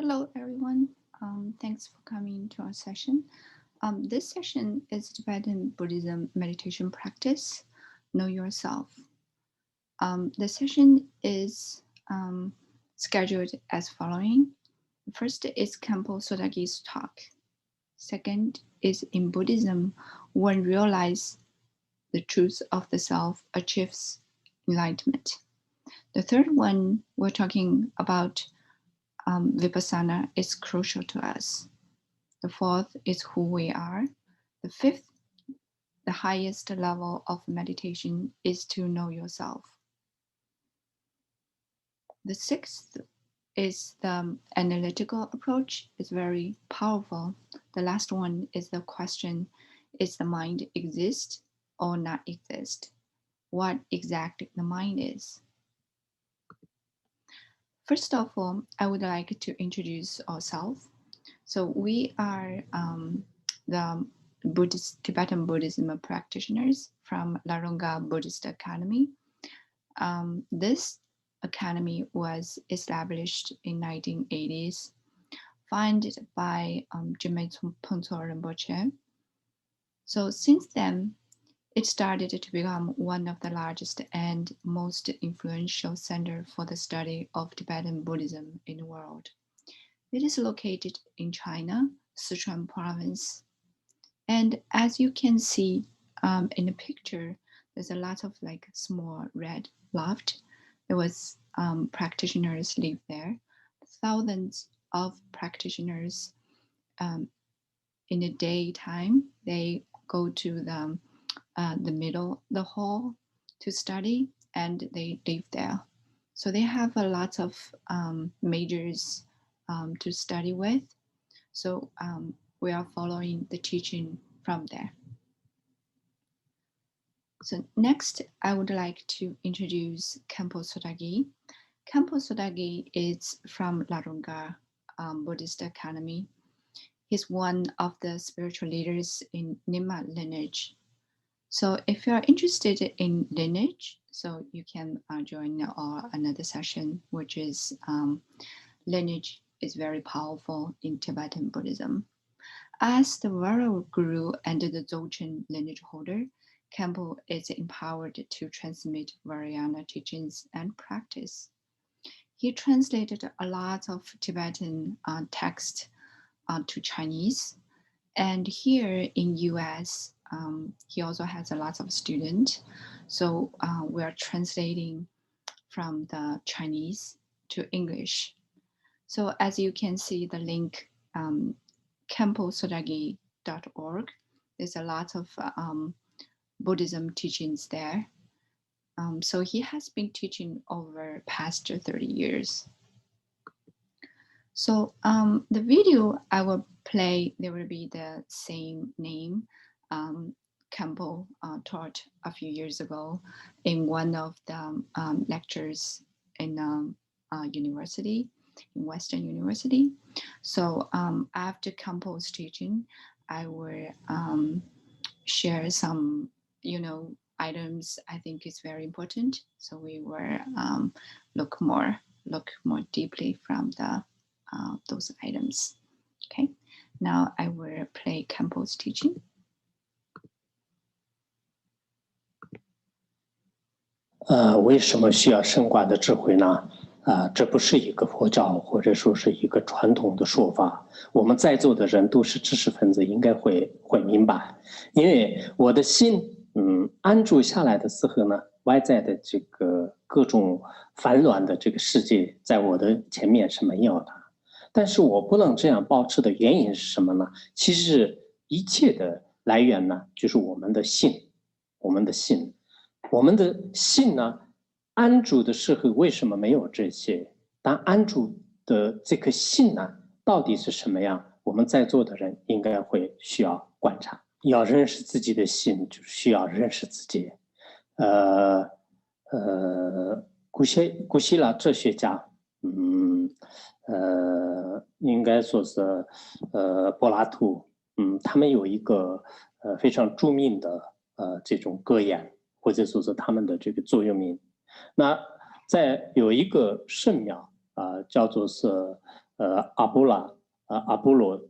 Hello, everyone. Thanks for coming to our session. This session is Tibetan Buddhism meditation practice, Know Yourself. The session is scheduled as following. First is Khenpo Sodargye's talk. Second is in Buddhism, one realizes the truth of the self achieves enlightenment. The third one, we're talking about Vipassana is crucial to us. The fourth is who we are. The fifth, the highest level of meditation is to know yourself. The sixth is the analytical approach. It's very powerful. The last one is the question, is the mind exist or not exist? What exactly the mind is? First of all, I would like to introduce ourselves. So we are the Tibetan Buddhism practitioners from Larunga Buddhist Academy. This academy was established in 1980s, founded by Khenpo Rinpoche. So since then, it started to become one of the largest and most influential centers for the study of Tibetan Buddhism in the world. It is located in China, Sichuan province. And as you can see in the picture, there's a lot of like small red loft. There was practitioners live there. Thousands of practitioners in the daytime, they go to the hall to study, and they live there. So they have a lot of majors to study with. So we are following the teaching from there. So next, I would like to introduce Khenpo Sodargye. Khenpo Sodargye is from Larunga Buddhist Academy. He's one of the spiritual leaders in Nyingma lineage. So if you're interested in lineage, so you can join another session, which is lineage is very powerful in Tibetan Buddhism. As the Vajra guru and the Dzogchen lineage holder, Khenpo is empowered to transmit Vajrayana teachings and practice. He translated a lot of Tibetan text to Chinese, and here in US, he also has a lot of students. So we are translating from the Chinese to English. So as you can see, the link, khenposodargye.org, there's a lot of Buddhism teachings there. So he has been teaching over past 30 years. So the video I will play, there will be the same name. Khenpo taught a few years ago in one of the lectures in university, in Western University. So after Khenpo's teaching, I will share some, items I think is very important. So we will look more deeply from those items. Okay, now I will play Khenpo's teaching. 为什么需要升华的智慧呢？这不是一个佛教或者说是一个传统的说法。我们在座的人都是知识分子，应该会明白。因为我的心，安住下来的时候呢，外在的这个各种烦乱的这个世界，在我的前面是没有的。但是我不能这样保持的原因是什么呢？其实一切的来源呢，就是我们的心，我们的心。 我们的心呢，安住的时候为什么没有这些？但安住的这颗心呢，到底是什么样？我们在座的人应该会需要观察。要认识自己的心，就需要认识自己。古希腊哲学家，应该说是柏拉图，他们有一个非常著名的这种格言。 或者说是他们的这个座右铭，那在有一个圣庙叫做是阿波拉阿波罗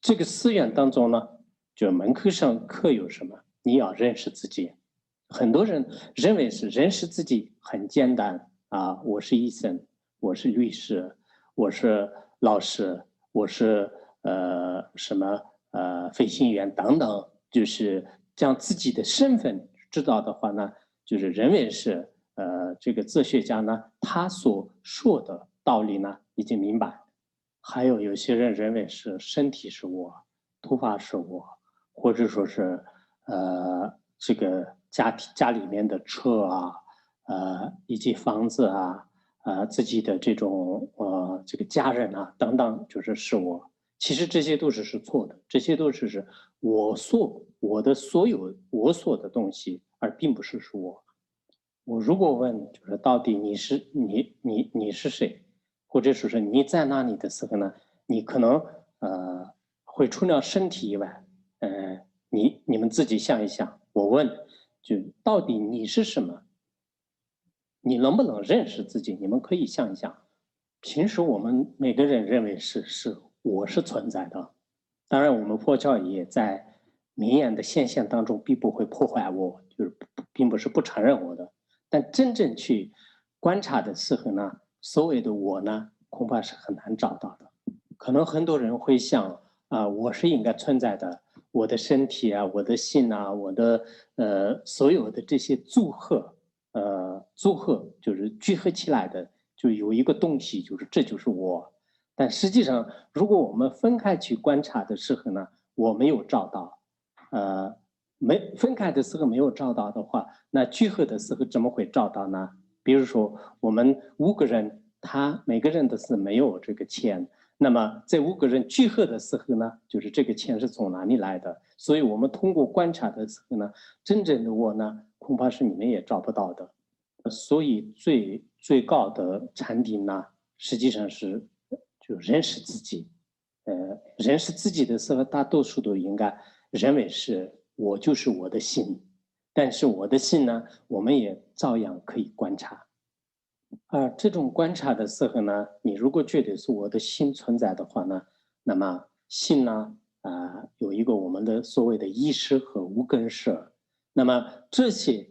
这个寺院当中呢，就门口上刻有什么？你要认识自己。很多人认为是认识自己很简单啊，我是医生，我是律师，我是老师，我是飞行员等等，就是将自己的身份知道的话呢，就是认为是这个哲学家呢，他所说的道理呢已经明白。还有些人认为是身体是我，头发是我，或者说是这个家里面的车啊，以及房子啊，自己的这种这个家人啊等等，是我。其实这些都是错的，这些都是我的所有我所的东西，而并不是我。我如果问，到底你是谁，或者说是你在哪里的时候呢？你可能会除了身体以外，你们自己想一想。我问，就到底你是什么？你能不能认识自己？你们可以想一想。平时我们每个人认为我是存在的，当然我们佛教也在明眼的现象当中并不会破坏我，并不是不承认我的。但真正去观察的时候呢，所谓的我呢，恐怕是很难找到的。可能很多人会想我是应该存在的，我的身体啊，我的心啊，我的所有的这些组合就是聚合起来的，就有一个东西，这就是我。但实际上，如果我们分开去观察的时候呢，我没有找到，没分开的时候没有找到的话，那聚合的时候怎么会找到呢？比如说，我们5个人，他每个人都是没有这个钱，那么这5个人聚合的时候呢，这个钱是从哪里来的？所以我们通过观察的时候呢，真正的我呢，恐怕是你们也找不到的。所以最高的禅定呢，实际上是就认识自己。认识自己的时候，大多数都应该认为是我就是我的心，但是我的心呢，我们也照样可以观察。这种观察的时候呢，你如果觉得是我的心存在的话呢，那么心呢，有一个我们的所谓的意识和无根识。那么这些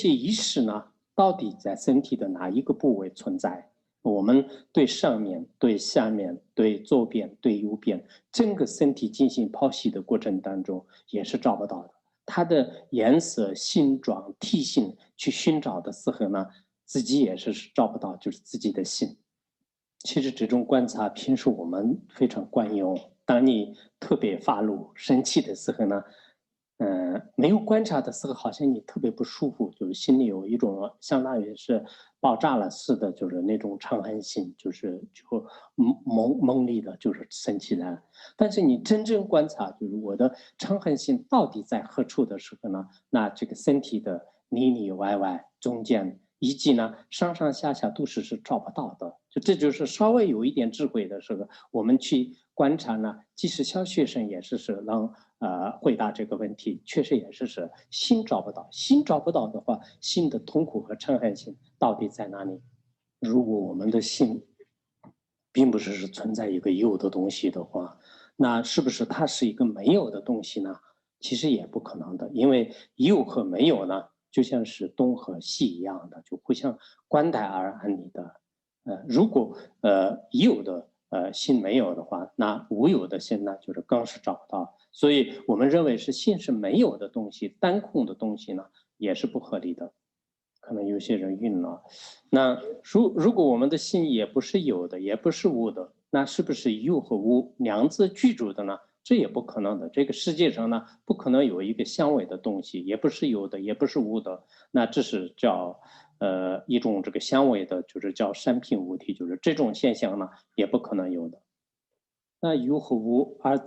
意识呢，到底在身体的哪一个部位存在？我们对上面、对下面、对左边、对右边，整个身体进行剖析的过程当中，也是找不到的。它的颜色、形状、体型去寻找的时候呢，自己也是找不到，就是自己的心。其实这种观察，平时我们非常惯用。当你特别发怒、生气的时候呢，没有观察的时候，好像你特别不舒服，就是心里有一种相当于是爆炸了似的，就是那种嗔恨心，就猛烈的，生气了。但是你真正观察，就是我的嗔恨心到底在何处的时候呢？那这个身体的里里外外、中间，以及呢上上下下都是找不到的。这就是稍微有一点智慧的时候，我们去观察呢，即使小学生也是能回答这个问题，确实也是心找不到。心找不到的话，心的痛苦和嗔恨心到底在哪里？如果我们的心并不是存在一个有的东西的话，那是不是它是一个没有的东西呢？其实也不可能的，因为有和没有呢，就像是东和西一样的，就互相关待而安理的。如果有的心没有的话，那无有的心呢，更是找不到。所以我们认为是心是没有的东西，单空的东西呢，也是不合理的。可能有些人晕了。那如果我们的心也不是有的，也不是无的，那是不是有和无两者居住的呢？这也不可能的。这个世界上呢，不可能有一个相违的东西，也不是有的，也不是无的。那这是叫一种这个相违的，叫三品无体，这种现象呢，也不可能有的。那有和无而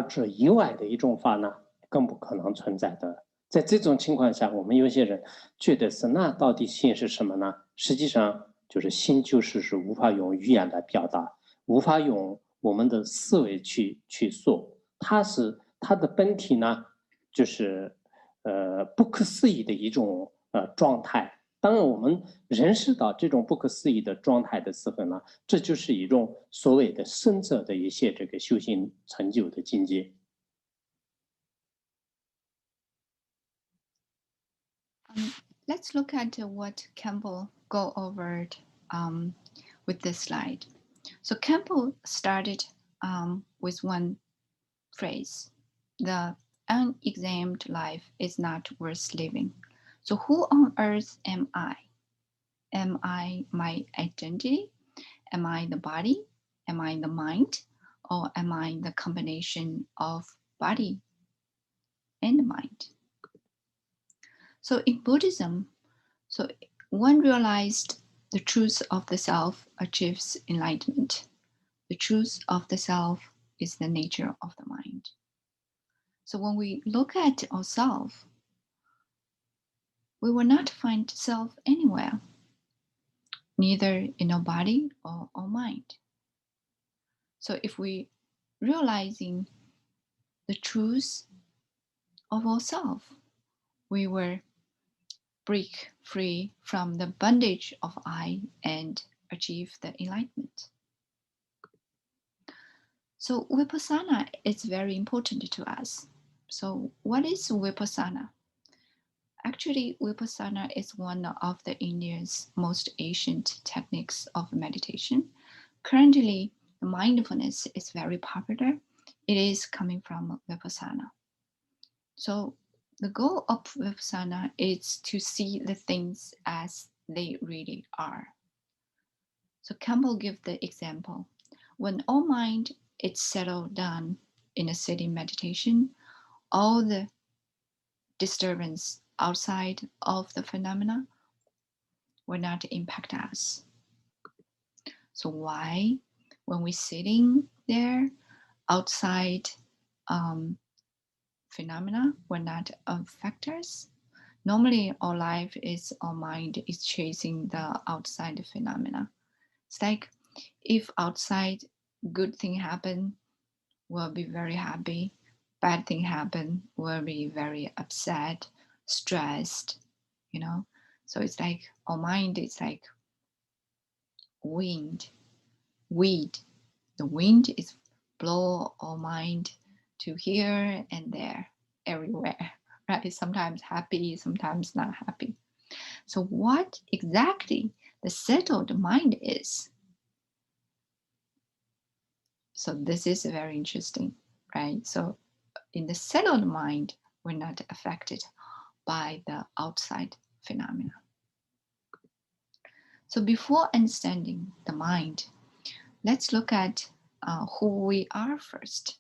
这以外的一种法呢，更不可能存在的。在这种情况下，我们有些人觉得是那到底心是什么呢？实际上心是无法用语言来表达，无法用我们的思维去说。它的本体呢，不可思议的一种状态。当我们认识到这种不可思议的状态的时候呢，这就是一种所谓的深层的一些这个修行成就的境界。Let's look at what Khenpo go over with this slide. So Khenpo started with one phrase: "The unexamined life is not worth living." So who on earth am I? Am I my identity? Am I the body? Am I the mind? Or am I the combination of body and mind? So in Buddhism, one realized the truth of the self achieves enlightenment. The truth of the self is the nature of the mind. So when we look at ourselves, we will not find self anywhere, neither in our body or our mind. So if we realizing the truth of ourselves, we will break free from the bondage of I and achieve the enlightenment. So Vipassana is very important to us. So what is Vipassana? Actually, Vipassana is one of the India's most ancient techniques of meditation. Currently, the mindfulness is very popular. It is coming from Vipassana. So the goal of Vipassana is to see the things as they really are. So Campbell gives the example. When our mind is settled down in a sitting meditation, all the disturbance outside of the phenomena will not impact us. So why, when we're sitting there, outside phenomena will not affect us? Normally, our life is our mind is chasing the outside phenomena. It's like if outside good thing happen, we'll be very happy. Bad thing happen, we'll be very upset, stressed, you know. So it's like our mind is like wind, weed. The wind is blow our mind to here and there, everywhere, right? Sometimes happy, sometimes not happy. So what exactly the settled mind is? So this is very interesting, right? So in the settled mind, we're not affected by the outside phenomena. So before understanding the mind, let's look at who we are first.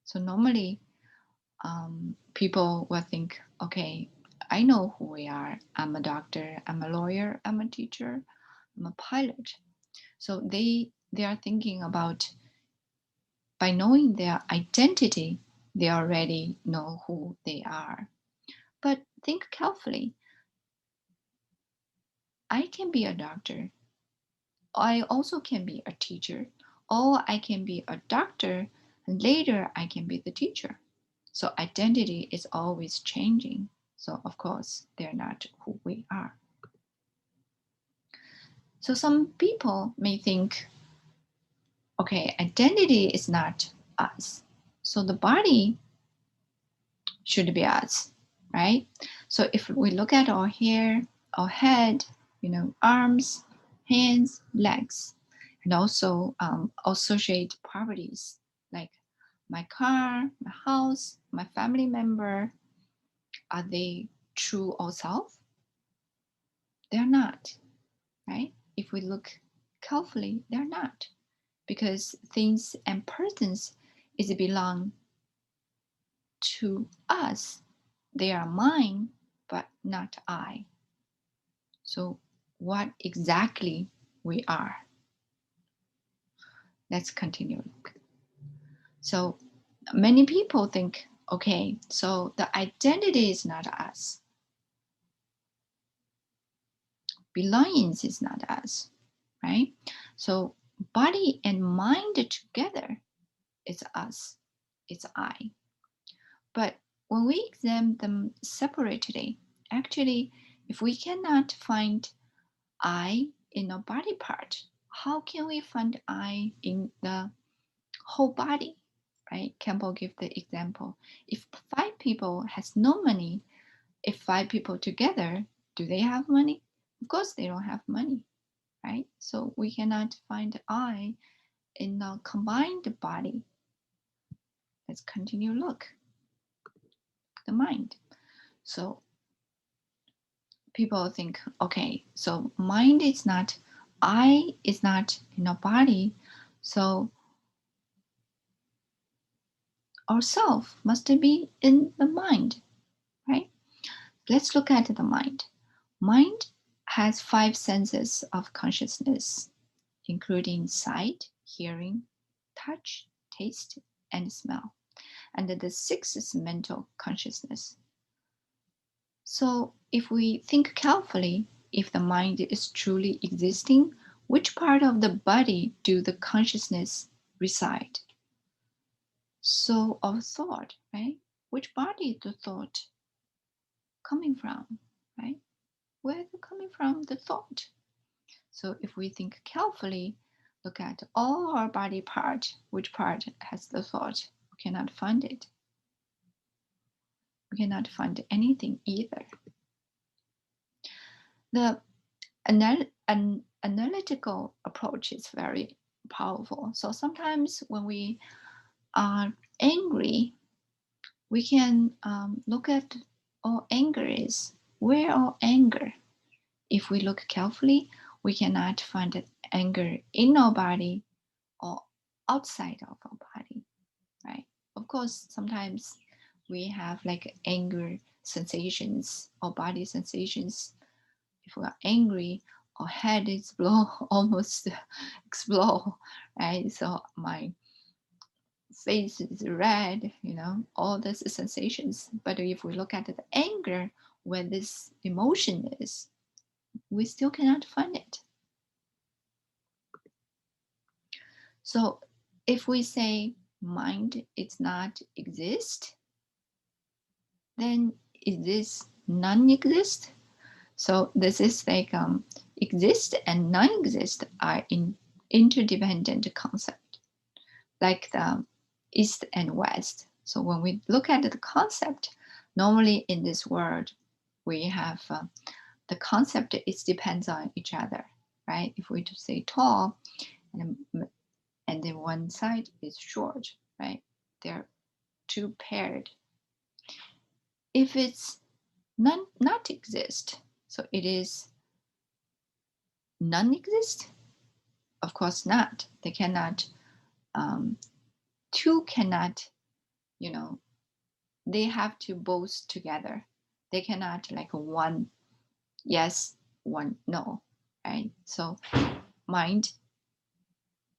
So normally, people will think, okay, I know who we are. I'm a doctor, I'm a lawyer, I'm a teacher, I'm a pilot. So they are thinking about, by knowing their identity, they already know who they are. But think carefully. I can be a doctor. I also can be a teacher. Or I can be a doctor and later I can be the teacher. So identity is always changing. So of course, they're not who we are. So some people may think, okay, identity is not us. So the body should be us, right? So if we look at our hair, our head, arms, hands, legs, and also associate properties like my car, my house, my family member, are they true ourselves? They're not, right? If we look carefully, they're not, because things and persons is belong to us. They are mine, but not I. So what exactly we are? Let's continue. So many people think, okay, so the identity is not us. Belongings is not us, right? So body and mind together is us, it's I. But when we examine them separately, Actually, if we cannot find I in a body part, how can we find I in the whole body? Right? Khenpo give the example. If 5 people has no money, if 5 people together, do they have money? Of course they don't have money, right? So we cannot find I in the combined body. Let's continue look. The mind. So people think, okay, so mind is not, I is not in a body, so ourself must be in the mind, right? Let's look at the mind. Mind has 5 senses of consciousness, including sight, hearing, touch, taste, and smell. And the 6th is mental consciousness. So if we think carefully, if the mind is truly existing, which part of the body do the consciousness reside? So of thought, right? Which body the thought coming from, right? Where is it coming from? The thought. So if we think carefully, look at all our body part, which part has the thought? We cannot find it. We cannot find anything either. The analytical approach is very powerful. So sometimes when we are angry, we can look at our anger is. Where our anger? If we look carefully, we cannot find anger in our body or outside of our body, right? Of course, sometimes we have like anger sensations or body sensations. If we are angry, our head is almost explode, right? So my face is red, all these sensations. But if we look at the anger, where this emotion is, we still cannot find it. So if we say mind is not exist, then is this non-exist? So this is like exist and non-exist are in interdependent concept, like the east and west. So when we look at the concept, normally in this world, we have the concept is depends on each other, right? If we just say tall, and then one side is short, right? They're two paired. If it's not exist, so it is non-exist? Of course not. They cannot, two cannot, they have to both together. They cannot like one yes, one no, right? So mind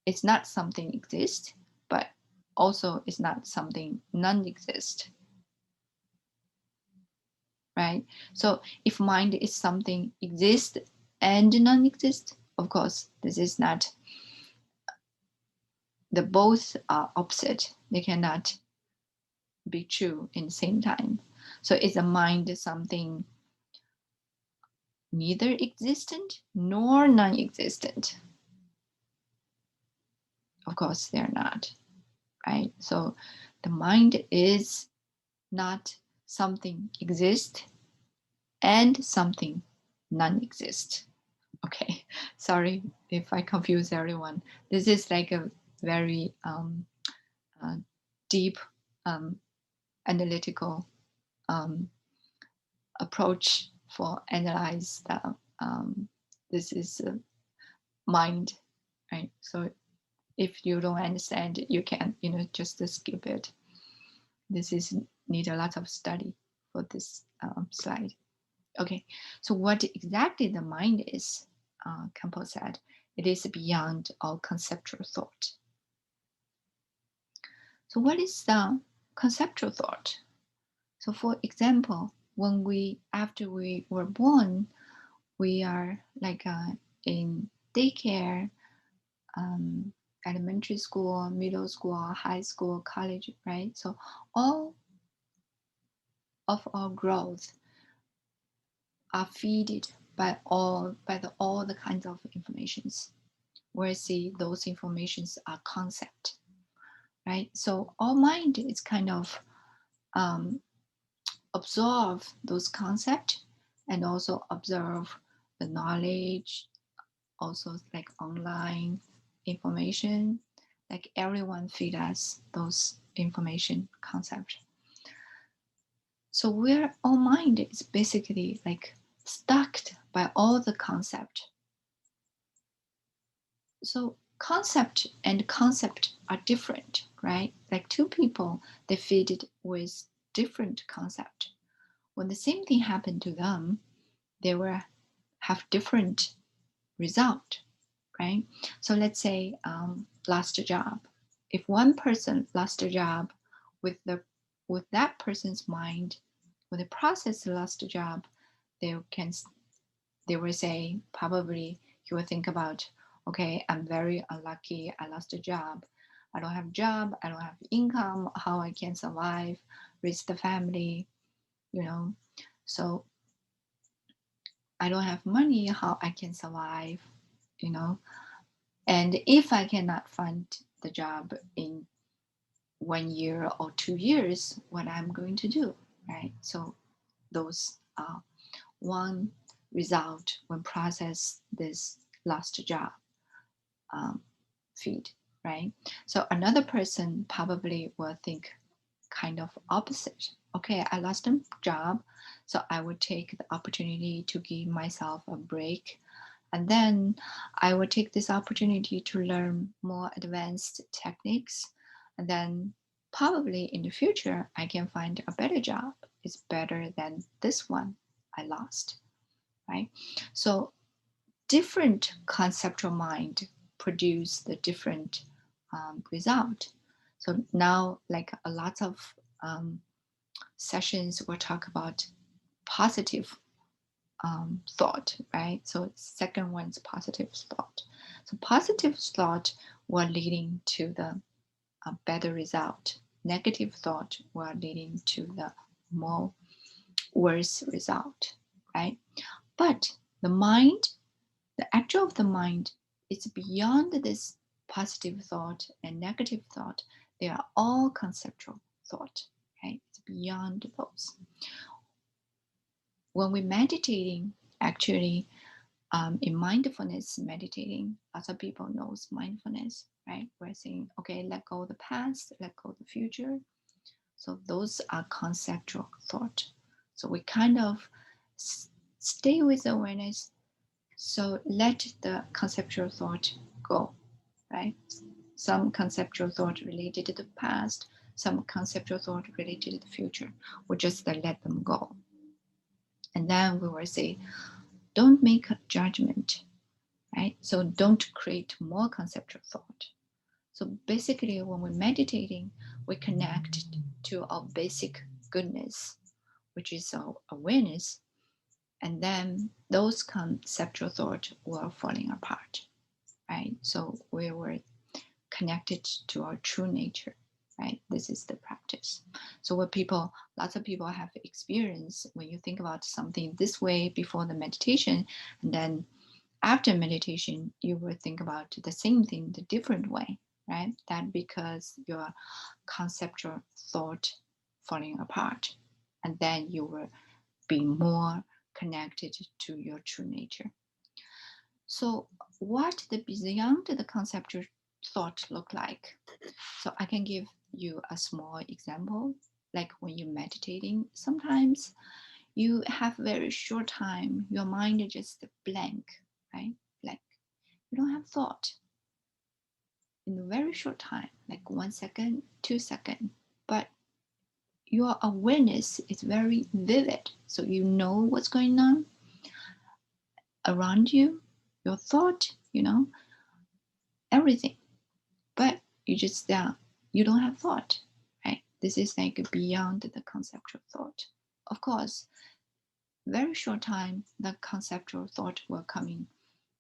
is not something exist, but also is not something non-exist, right? So if mind is something exist and non-exist, of course, this is not, the both are opposite. They cannot be true in the same time. So is a mind something neither existent nor non-existent? Of course, they're not, right? So the mind is not something exist and something non-exist. Okay, sorry if I confuse everyone. This is like a very deep analytical approach for analyze the this is mind, right? So if you don't understand, you can just skip it. This is need a lot of study for this slide. Okay, so what exactly the mind is, Khenpo said, it is beyond all conceptual thought. So what is the conceptual thought? So for example, after we were born, we are like in daycare, elementary school, middle school, high school, college, right? So all of our growth are fed by all the kinds of informations. Where see those informations are concept, right? So our mind is kind of absorb those concepts and also observe the knowledge, also like online information, like everyone feed us those information concepts. So where our mind is basically like stuck by all the concept. So concept and concept are different, right? Like two people, they feed it with different concept. When the same thing happened to them, they will have different result, right? So let's say lost a job. If one person lost a job with that person's mind, when they process the lost job, they will say probably he will think about, okay, I'm very unlucky. I lost a job. I don't have a job. I don't have income. How I can survive, raise the family, you know. So I don't have money. How I can survive, you know. And if I cannot find the job in 1 year or 2 years, what I'm going to do, right? So those are one result when process this lost job feed, right? So another person probably will think kind of opposite. Okay, I lost a job, so I would take the opportunity to give myself a break. And then I will take this opportunity to learn more advanced techniques. And then probably in the future, I can find a better job. It's better than this one I lost, right? So different conceptual mind produce the different result. So now, like a lot of sessions will talk about positive thought, right? So second one's positive thought. So positive thought were leading to the better result. Negative thought were leading to the more worse result, right? But the mind, the actual of the mind, is beyond this positive thought and negative thought. They are all conceptual thought, right? It's beyond those. When we're meditating, actually, in mindfulness meditating, lots of people knows mindfulness, right? We're saying, okay, let go of the past, let go of the future. So those are conceptual thought. So we kind of stay with awareness. So let the conceptual thought go, right? Some conceptual thought related to the past, some conceptual thought related to the future. We just let them go. And then we will say, don't make a judgment, right? So don't create more conceptual thought. So basically, when we're meditating, we connect to our basic goodness, which is our awareness. And then those conceptual thoughts were falling apart, right? So we were connected to our true nature, right? This is the practice. So what lots of people have experience when you think about something this way before the meditation, and then after meditation, you will think about the same thing the different way, right? That because your conceptual thought falling apart, and then you will be more connected to your true nature. So what the beyond the conceptual thought look like? So I can give you a small example. Like when you're meditating, sometimes you have very short time, your mind is just blank, right? Blank. You don't have thought in a very short time, like 1 second, 2 seconds. But your awareness is very vivid. So you know what's going on around you, your thought, everything. But you just you don't have thought, right? This is like beyond the conceptual thought. Of course, very short time, the conceptual thought will coming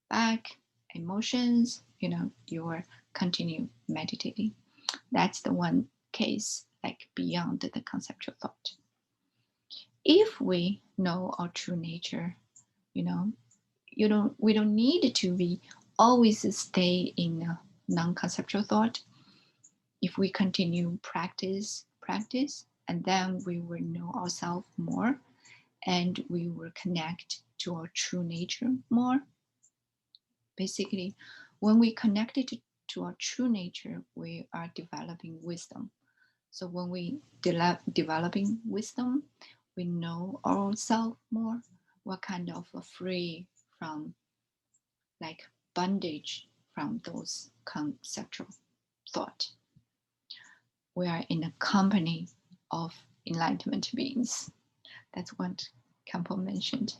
back, emotions, you will continue meditating. That's the one case, like beyond the conceptual thought. If we know our true nature, You know, we don't need to be always stay in a non-conceptual thought. If we continue practice, and then we will know ourselves more, and we will connect to our true nature more. Basically, when we connect it to our true nature, we are developing wisdom. So when we developing wisdom, we know ourselves more. We're kind of free from like bondage from those conceptual thought. We are in the company of enlightenment beings. That's what Khenpo mentioned.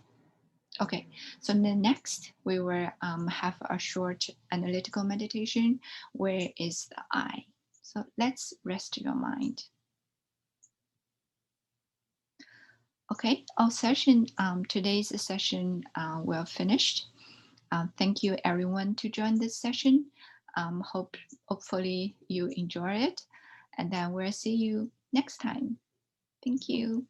Okay, so then next we will have a short analytical meditation. Where is the I? So let's rest your mind. Okay, our session, today's session will finished. Thank you everyone to join this session. Hopefully you enjoy it, and then we'll see you next time. Thank you.